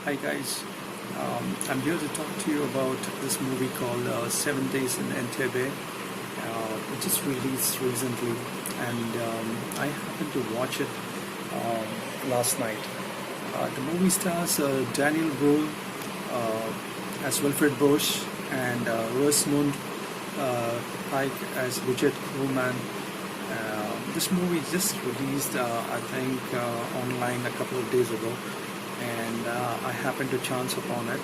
Hi guys, I'm here to talk to you about this movie called 7 Days in Entebbe, which is released recently, and I happened to watch it last night. The movie stars Daniel Brühl as Wilfred Bush and Rosamund Pike as Bridget Coleman. This movie just released, I think, online a couple of days ago, and I happened to chance upon it.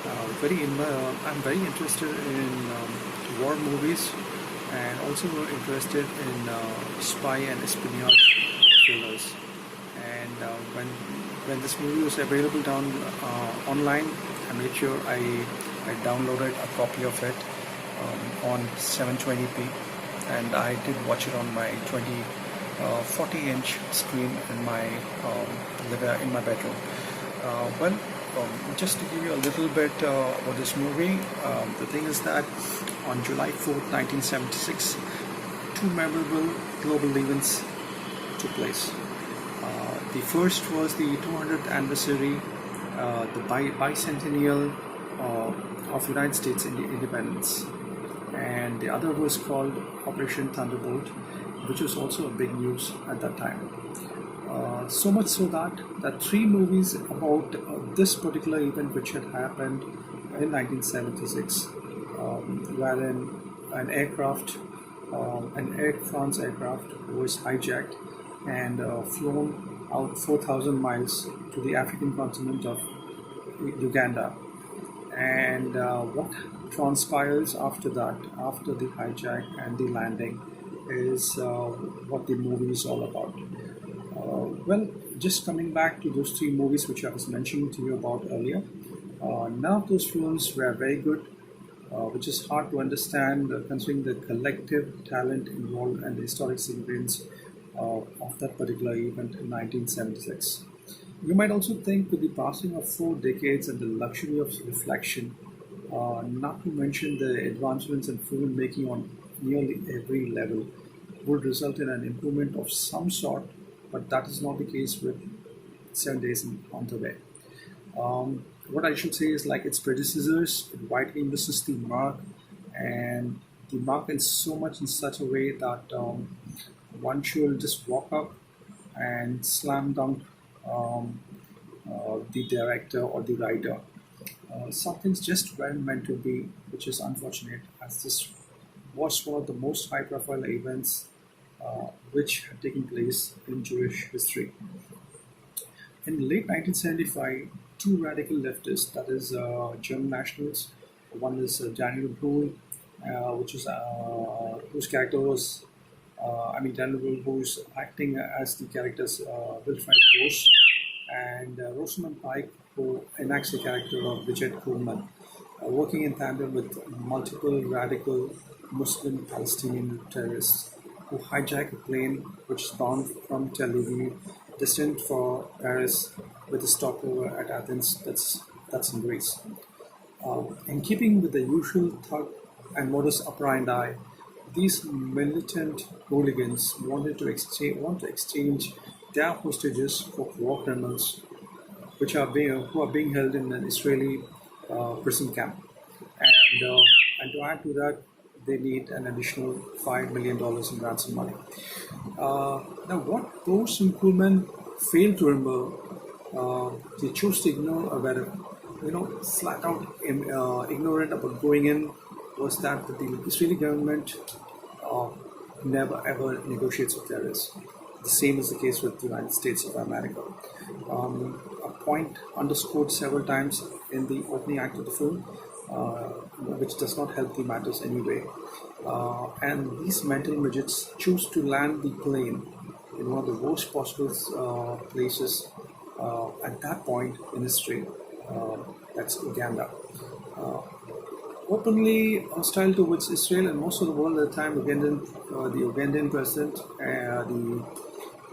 I'm very interested in war movies, and also interested in spy and espionage thrillers. And when this movie was available down online, I made sure I downloaded a copy of it on 720p, and I did watch it on my 40-inch screen in my bedroom. Just to give you a little bit about this movie, the thing is that on July 4th, 1976, two memorable global events took place. The first was the 200th anniversary, the bicentennial of United States independence, and the other was called Operation Thunderbolt, which was also a big news at that time. So much so that three movies about this particular event, which had happened in 1976, wherein an Air France aircraft was hijacked and flown out 4,000 miles to the African continent of Uganda. And what transpires after that, after the hijack and the landing, is what the movie is all about. Just coming back to those three movies which I was mentioning to you about earlier, none of those films were very good, which is hard to understand considering the collective talent involved and the historic significance of that particular event in 1976. You might also think, with the passing of 4 decades and the luxury of reflection, not to mention the advancements in filmmaking on nearly every level, would result in an improvement of some sort, but that is not the case with 7 Days in Entebbe. What I should say is, like its predecessors, it widely misses the mark, and the mark in so much in such a way that one should just walk up and slam dunk the director or the writer. Some things just weren't meant to be, which is unfortunate, as this was one of the most high-profile events which had taken place in Jewish history. In late 1975, two radical leftists, that is German nationals, one is Daniel Brühl, whose character was, Daniel Brühl, who's acting as the characters Wilfred Bush, and Rosamund Pike, who enacts the character of Bridget Coleman, working in tandem with multiple radical Muslim Palestinian terrorists who hijack a plane which is bound from Tel Aviv, destined for Paris, with a stopover at Athens, that's in Greece. In keeping with the usual thug and modus operandi, these militant hooligans want to exchange their hostages for war criminals, who are being held in an Israeli prison camp, and to add to that, they need an additional $5 million in ransom money. Now, what those in Pullman failed to remember, they chose to ignore, or were, flat out ignorant about going in, was that the Israeli government never ever negotiates with terrorists. The same is the case with the United States of America. A point underscored several times in the opening act of the film, which does not help the matters anyway. And these mental midgets choose to land the plane in one of the worst possible places at that point in history. That's Uganda. Openly hostile towards Israel and most of the world at the time, the Ugandan president,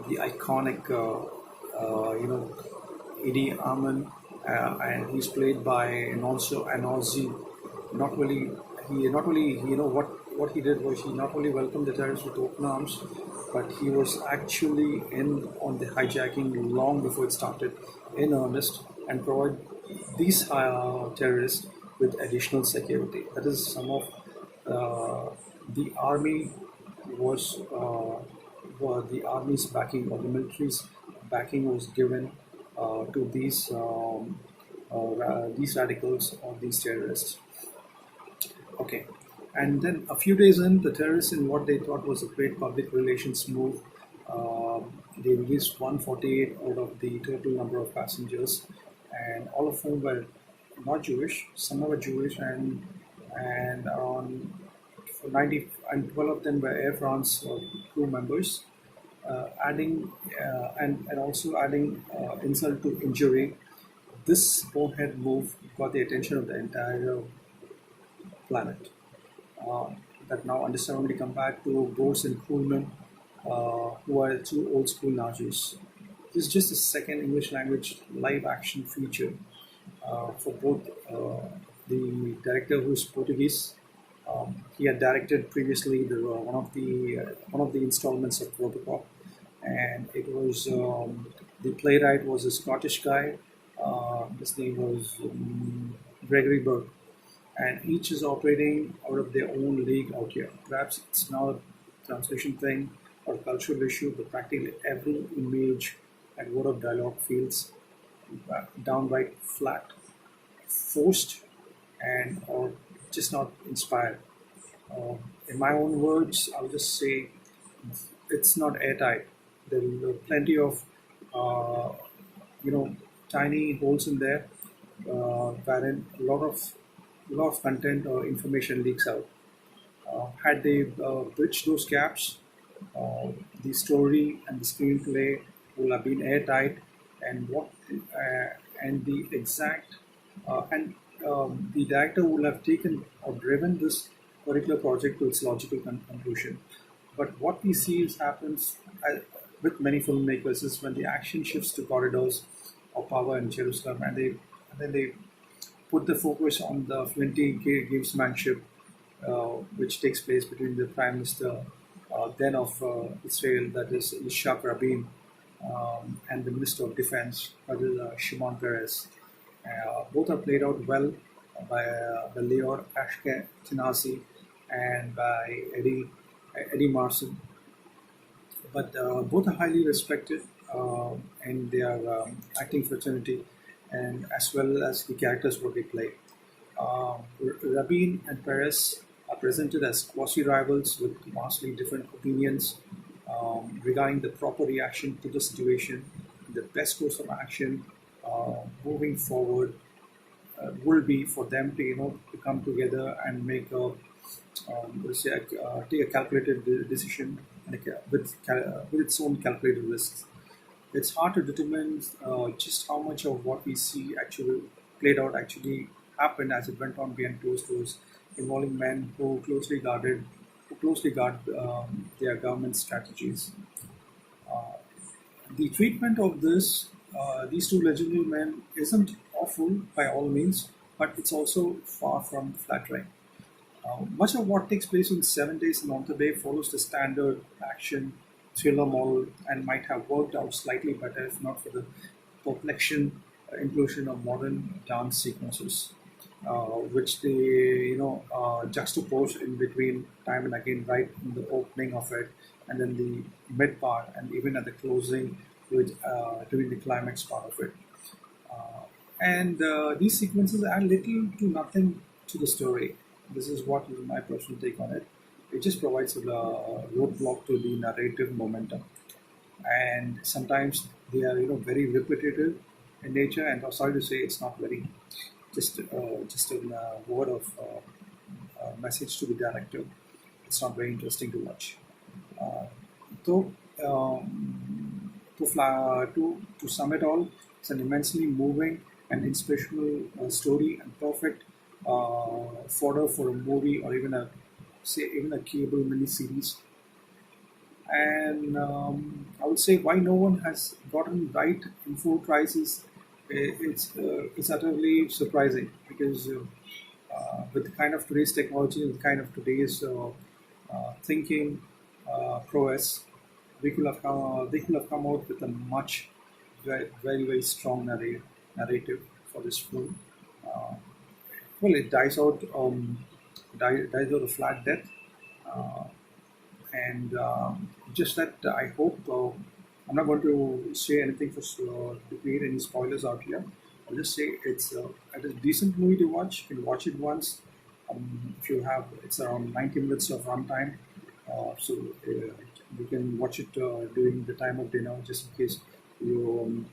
the iconic, Idi Amin, and he's played by an Aussie. What he did was he not only welcomed the terrorists with open arms, but he was actually in on the hijacking long before it started in earnest, and these terrorists with additional security. That is, some of the army the army's backing or the military's backing was given to these radicals or these terrorists. Okay. And then a few days in, the terrorists, in what they thought was a great public relations move, they released 148 out of the total number of passengers, and all of whom were not Jewish. Some were Jewish, and around 90 and 12 of them were Air France crew members. Adding and also adding insult to injury, this bonehead move got the attention of the entire planet. uh, that now understandably compared to Bose and Kuhlman, who are two old school Nazis. This is just the second English language live action feature for both the director, who's Portuguese. He had directed previously one of the installments of Robocop, and it was the playwright was a Scottish guy. His name was Gregory Burke, and each is operating out of their own league out here. Perhaps it's not a translation thing or cultural issue, but practically every image and word of dialogue feels downright flat, forced, and or just not inspired. In my own words, I'll just say it's not airtight. There are plenty of uh, you know tiny holes in there, wherein a lot of content or information leaks out. Had they bridged those gaps, uh, the story and the screenplay will have been airtight, and the exact and the director would have taken or driven this particular project to its logical conclusion. But what we see is happens with many filmmakers is when the action shifts to corridors of power in Jerusalem, and then they put the focus on the flinty gamesmanship, which takes place between the Prime Minister then of Israel, that is Ishaq Rabin, and the Minister of Defense, that is Shimon Peres. Both are played out well by Lior Ashkenazi and by Eddie Marsan, but both are highly respected in their acting fraternity, and as well as the characters what they play. Rabin and Perez are presented as quasi rivals with vastly different opinions regarding the proper reaction to the situation, the best course of action moving forward will be for them to to come together and make a let's say take a calculated decision and with its own calculated risks. It's hard to determine just how much of what we see actually played out actually happened as it went on behind closed doors, involving men who closely guard their government strategies. The treatment of these two legendary men isn't awful by all means, but it's also far from flattering. Much of what takes place in 7 Days in Entebbe follows the standard action thriller model and might have worked out slightly better if not for the perplexing inclusion of modern dance sequences, which they juxtapose in between time and again, right in the opening of it, and then the mid part, and even at the closing, with during the climax part of it. And these sequences add little to nothing to the story. This is what is my personal take on it. It just provides a roadblock to the narrative momentum, and sometimes they are very repetitive in nature. And I'm sorry to say, it's not very just a word of message to the director. It's not very interesting to watch. Uh, though to sum it all, it's an immensely moving and inspirational story, and perfect fodder for a movie, or even a cable miniseries. And I would say why no one has gotten right in four tries is it's utterly surprising, because with the kind of today's technology, with the kind of today's thinking prowess, they could have come out with a much very very strong narrative. for this film. Uh, well, it dies out, dies out a flat death, uh, and just that I hope I'm not going to say anything to create any spoilers out here. I'll just say it's a decent movie to watch. You can watch it once. If you have, it's around 90 minutes of runtime, so you can watch it during the time of dinner, just in case you.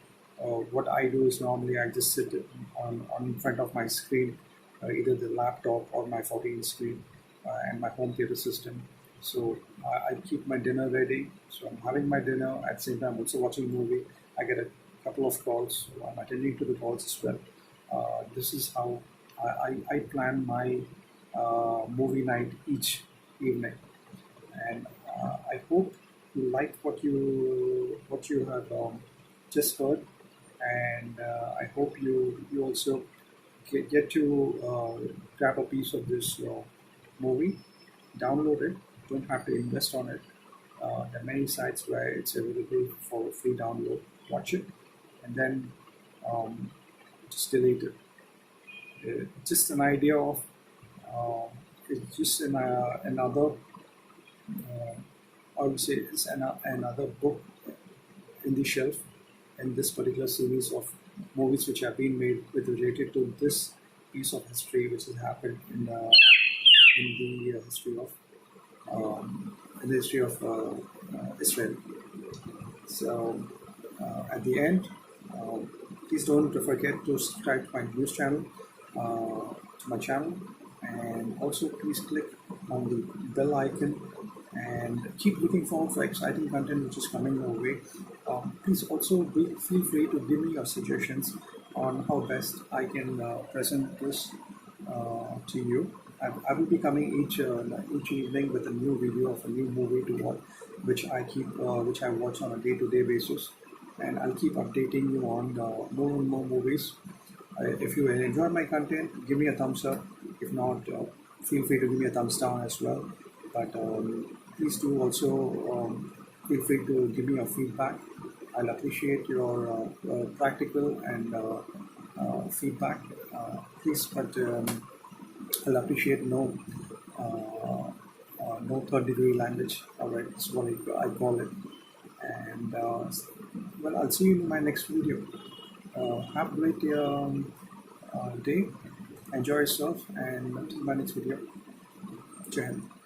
What I do is normally I just sit on in front of my screen, either the laptop or my 14 screen, and my home theater system. So I keep my dinner ready. So I'm having my dinner at the same time also watching a movie. I get a couple of calls. So I'm attending to the calls as well. This is how I plan my movie night each evening, and I hope you like what you have just heard, and I hope you also get to grab a piece of this movie, download it. Don't have to invest on it. There are many sites where it's available for free download. Watch it, and then um, just delete it. Just an idea of it's just another. I would say it's another book in the shelf in this particular series of movies which have been made with related to this piece of history which has happened in the history of Israel. So at the end, uh, please don't forget to subscribe to my news channel, to my channel, and also please click on the bell icon and keep looking forward for exciting content which is coming your way. Please also feel free to give me your suggestions on how best I can present this to you. I will be coming each evening with a new video of a new movie to watch, which I watch on a day-to-day basis, and I'll keep updating you on more and more movies. If you enjoy my content, give me a thumbs up. If not, feel free to give me a thumbs down as well. But please do also feel free to give me your feedback. I'll appreciate your practical and feedback. Please, but I'll appreciate no third degree language. All right, that's what I call it. And well, I'll see you in my next video. Have a great day. Enjoy yourself, and until my next video. Jai Hind.